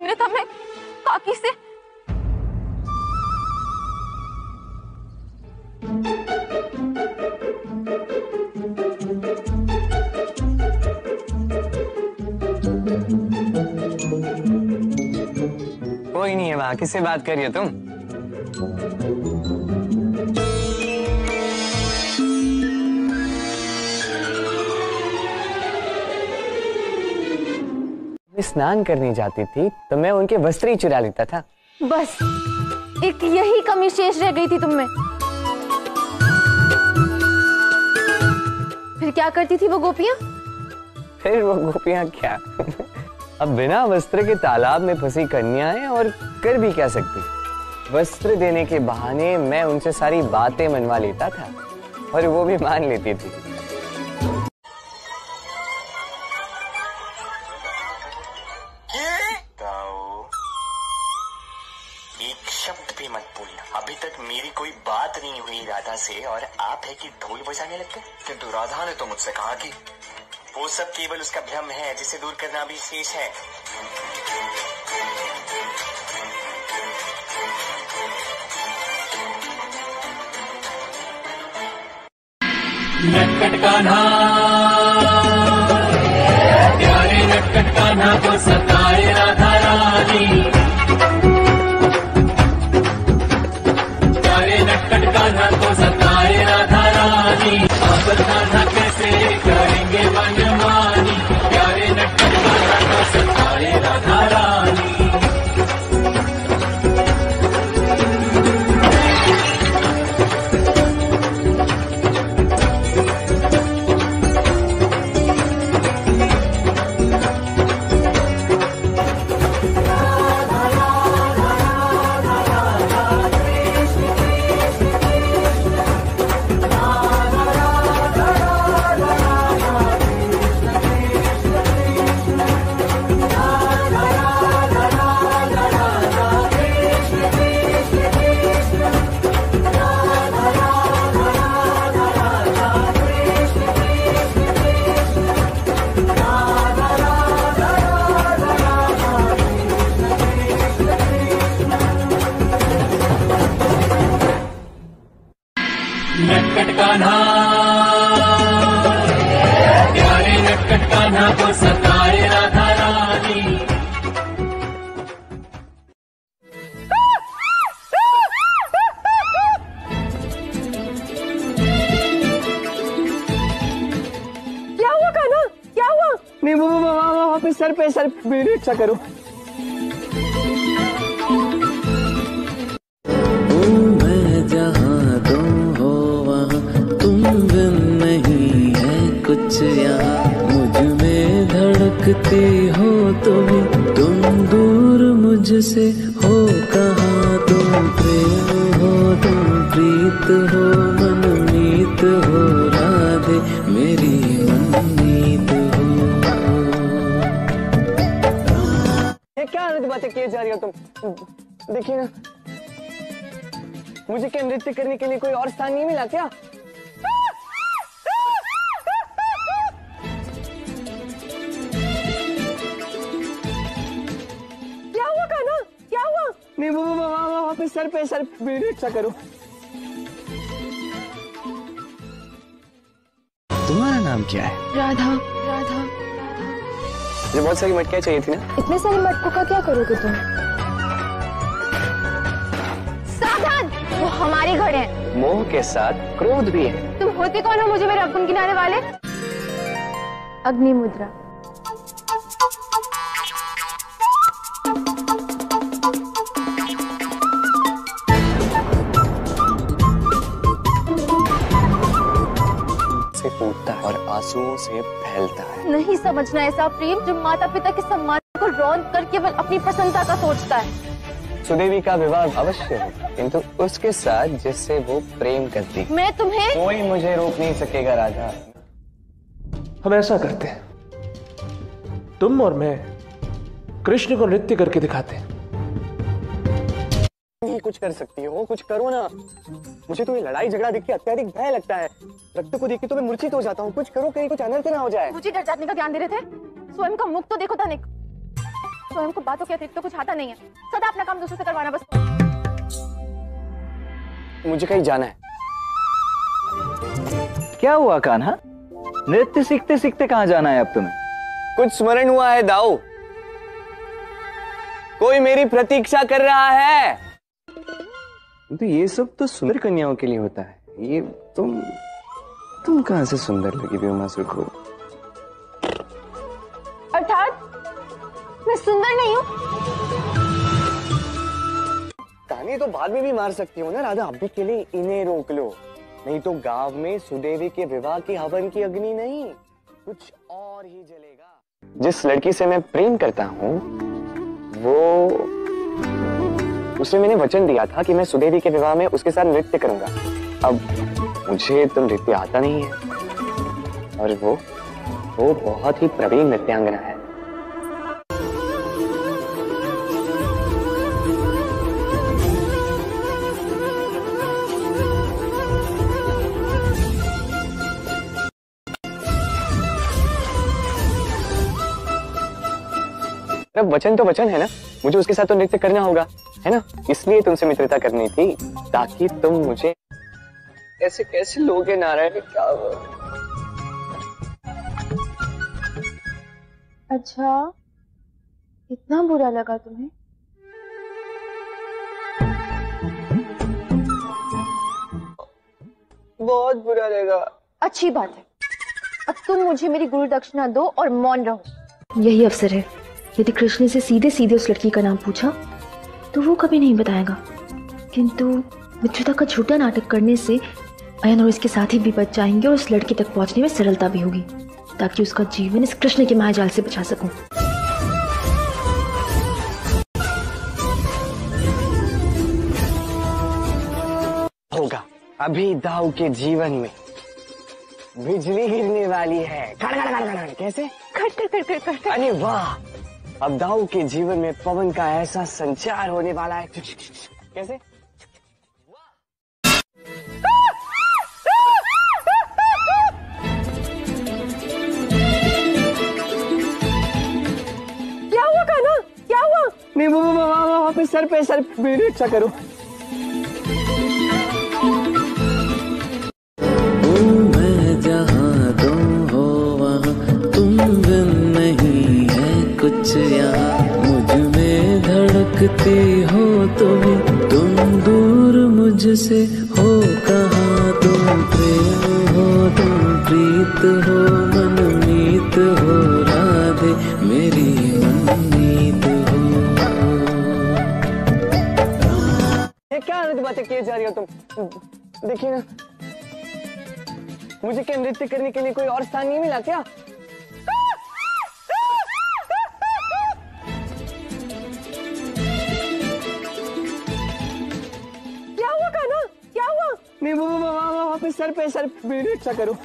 मेरे था मैं काकी से कोई नहीं है वहां, किससे बात कर रही हो तुम? स्नान करने जाती थी तो मैं उनके वस्त्र ही चुरा लेता था। बस एक यही कमी शेष रह गई थी तुम में। फिर क्या करती थी वो गोपियां? फिर वो गोपियां क्या अब बिना वस्त्र के तालाब में फंसी कन्याएं हैं और कर भी क्या सकती। वस्त्र देने के बहाने मैं उनसे सारी बातें मनवा लेता था और वो भी मान लेती थी। एक शब्द भी मत बोलना। अभी तक मेरी कोई बात नहीं हुई राधा से और आप है कि ढोल बजाने लगते। किंतु राधा ने तो मुझसे कहा कि वो सब केवल उसका भ्रम है जिसे दूर करना भी शेष है। नटखट कान्हा प्यारे नटखट कान्हा को सताए राधा रानी। प्यारे नटखट कान्हा को सताए राधा रानी। अब कान्हा कैसे करेंगे मनमानी। प्यारे नटखट कान्हा को सताए राधा रानी। नटखट कान्हा प्यारे नटखट कान्हा को सताए राधा रानी। क्या हुआ कान्हा? क्या हुआ? नहीं वो वहाँ पे सर मेरे अच्छा करो। मैं जहाँ तुम हो वहाँ तुम बिन नहीं है कुछ यहाँ। मुझ में धड़कती हो तुम दूर मुझसे हो कहाँ। तुम प्रेम हो तुम प्रीत हो मनमीत हो राधे मेरी मनमीत हो। ये क्या अलग बातें किए जा रही हो तुम? देखिए ना, मुझे क्या नृत्य करने के लिए कोई और स्थान नहीं मिला क्या? क्या हुआ कान्हा? क्या हुआ? नहीं वो वहाँ पे सर मेरे अच्छा करो। तुम्हारा नाम क्या है? राधा। राधा। मुझे बहुत सारी मटकियाँ चाहिए थी ना। इतने सारे मटकों का क्या करोगे तुम? सावधान, वो हमारे घर है। मोह के साथ क्रोध भी है। तुम होते कौन हो मुझे मेरे अवगुण गिनाने वाले? अग्नि मुद्रा। से फूटता है और आंसुओं से फैलता है। नहीं समझना ऐसा प्रेम जो माता पिता के सम्मान को रौंद कर केवल अपनी प्रसन्नता का सोचता है। सुदेवी का विवाह अवश्य हो, किंतु उसके साथ जिससे वो प्रेम करती। मैं तुम्हें कोई मुझे रोक नहीं सकेगा राधा। हम ऐसा करते हैं, तुम और मैं कृष्ण को नृत्य करके दिखाते हैं। नहीं कुछ कर सकती हो, कुछ करो ना। मुझे तो ये लड़ाई झगड़ा देख के अत्यधिक भय लगता है। रक्त को देख के तो मैं मूर्छित हो जाता हूँ। कुछ करो, कहीं कुछ अनर्थ ना हो जाए। मुझे डर जाने का ज्ञान दे रहे थे, स्वयं का मुख तो देखो धनिक। स्वयं को बातों के अतिरिक्त तो कुछ आता नहीं है, सदा अपना काम दूसरों से करवाना बस। मुझे कहीं जाना है। क्या हुआ कान्हा? नृत्य सीखते सीखते कहाँ जाना है अब तुम्हें? कुछ स्मरण हुआ है दाऊ, कोई मेरी प्रतीक्षा कर रहा है। तो ये सब तो सुंदर कन्याओं के लिए होता है। ये तुम कहां से सुंदर लगी व्योमासुर को? अर्थात मैं सुंदर नहीं हूँ? ताने तो बाद में भी मार सकती हो ना राधा, अभी के लिए इन्हें रोक लो, नहीं तो गांव में सुदेवी के विवाह की हवन की अग्नि नहीं, कुछ और ही जलेगा। जिस लड़की से मैं प्रेम करता हूँ उसने मैंने वचन दिया था कि मैं सुदेवी के विवाह में उसके साथ नृत्य करूंगा। अब मुझे तो नृत्य आता नहीं है, और वो बहुत ही प्रवीण नृत्यांगना है। अब वचन तो वचन है ना, मुझे उसके साथ तो नृत्य करना होगा, है ना? इसलिए तुमसे मित्रता करनी थी, ताकि तुम मुझे ऐसे कैसे लोगे नारायण, क्या हुआ? अच्छा, इतना बुरा लगा तुम्हें? बहुत बुरा लगा। अच्छी बात है, अब तुम मुझे मेरी गुरु दक्षिणा दो और मौन रहो। यही अवसर है। यदि कृष्ण से सीधे सीधे उस लड़की का नाम पूछा तो वो कभी नहीं बताएगा, किंतु मित्रता का झूठा नाटक करने से अयन और इसके साथी भी बच जाएंगे और उस लड़की तक पहुंचने में सरलता भी होगी, ताकि उसका जीवन इस कृष्ण के मायाजाल से बचा सकूं। होगा। अभी दाऊ के जीवन में बिजली गिरने वाली है। कैसे? खट। अरे वाह, अब दाऊ के जीवन में पवन का ऐसा संचार होने वाला है। कैसे? क्या हुआ कान्हा? क्या हुआ? नहीं वो वहाँ पे सर मेरी रक्षा करो। मैं जहाँ तुम हो वहाँ तुम बिन नहीं है कुछ यहाँ, मुझ में धड़कती हो तुम दूर मुझसे हो कहाँ, तुम प्रेम हो तुम प्रीत हो मनमीत हो राधे मेरी मनमीत हो। ये क्या अलग बातें किए जा रही हो तुम? देखिए ना, मुझे क्या नृत्य करने के लिए कोई और स्थान नहीं मिला क्या? क्या हुआ कान्हा? क्या हुआ? नहीं वो वहाँ पे सर मेरी रक्षा करो।